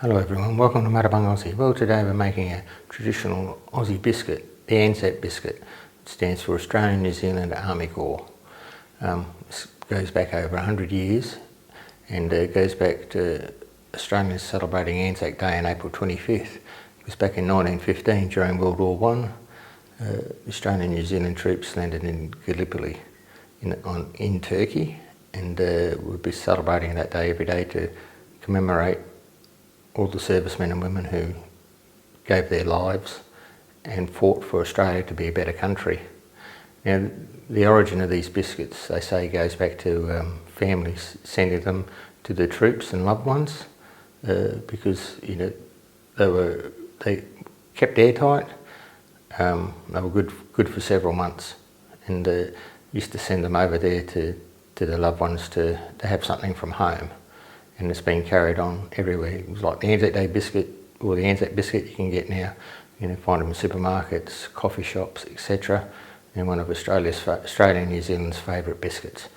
Hello everyone, welcome to Marabang Aussie. Well, today we're making a traditional Aussie biscuit, the ANZAC Biscuit. It stands for Australian New Zealand Army Corps. This goes back over 100 years and goes back to Australians celebrating Anzac Day on April 25th. It was back in 1915 during World War I. Australian New Zealand troops landed in Gallipoli in Turkey, and we'll be celebrating that day every day to commemorate all the servicemen and women who gave their lives and fought for Australia to be a better country. Now, the origin of these biscuits, they say, goes back to families sending them to their troops and loved ones because they kept airtight. They were good for several months, and used to send them over there to the loved ones to have something from home. And it's been carried on everywhere. It was like the Anzac Day biscuit, or the Anzac biscuit you can get now. Find them in supermarkets, coffee shops, etc. And one of Australia and New Zealand's favourite biscuits.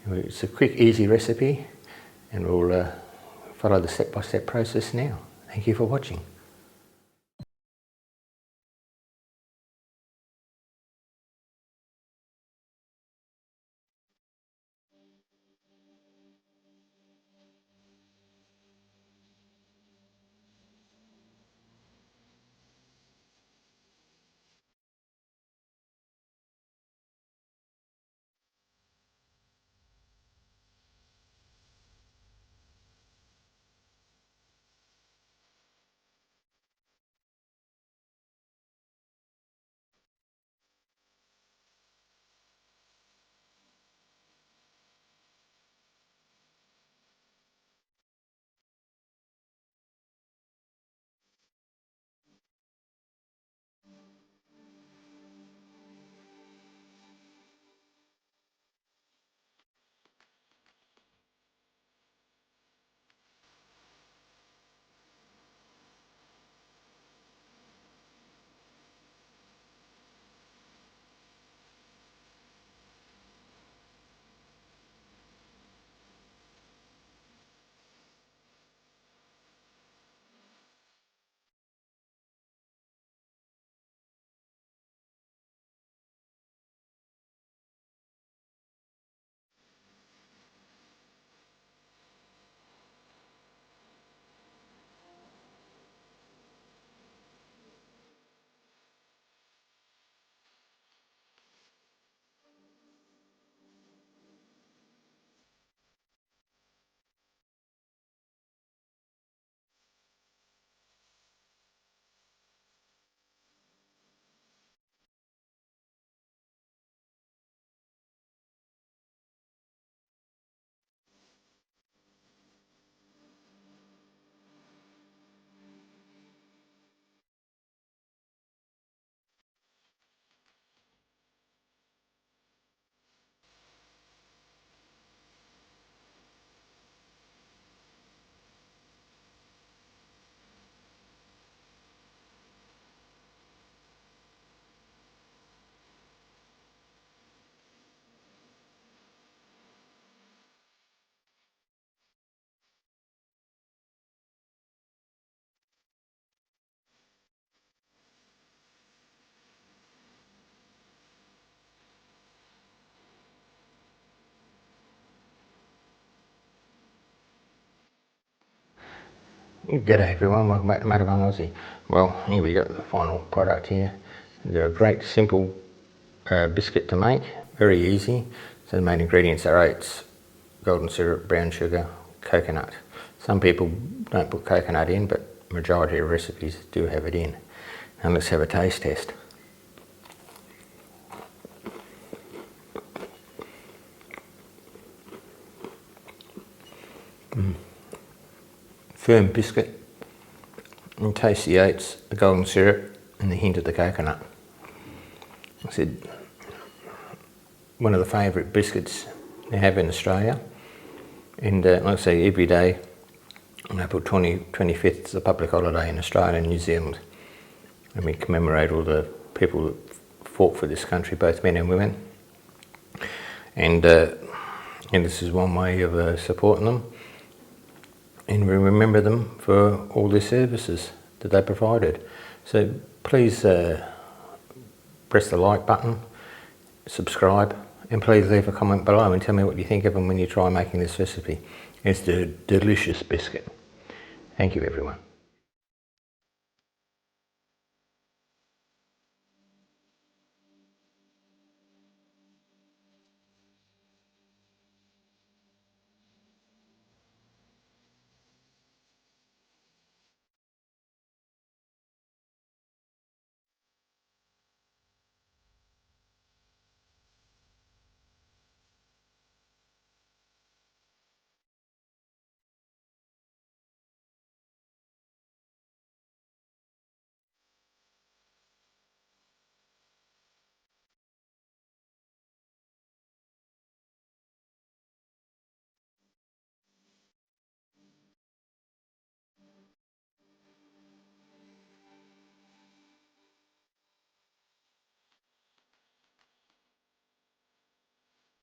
It's a quick, easy recipe, and we'll follow the step-by-step process now. Thank you for watching. G'day everyone, welcome back to Marabang Aussie. Well, here we got the final product here. They're a great simple biscuit to make, very easy. So the main ingredients are oats, golden syrup, brown sugar, coconut. Some people don't put coconut in, but majority of recipes do have it in. Now let's have a taste test. Firm biscuit, and taste the oats, the golden syrup and the hint of the coconut. I said, one of the favourite biscuits they have in Australia, and like I say, every day on April 25th is a public holiday in Australia and New Zealand, and we commemorate all the people that fought for this country, both men and women, and this is one way of supporting them. and we remember them for all their services that they provided. So please press the like button, subscribe, and please leave a comment below and tell me what you think of them when you try making this recipe. It's a delicious biscuit. Thank you everyone.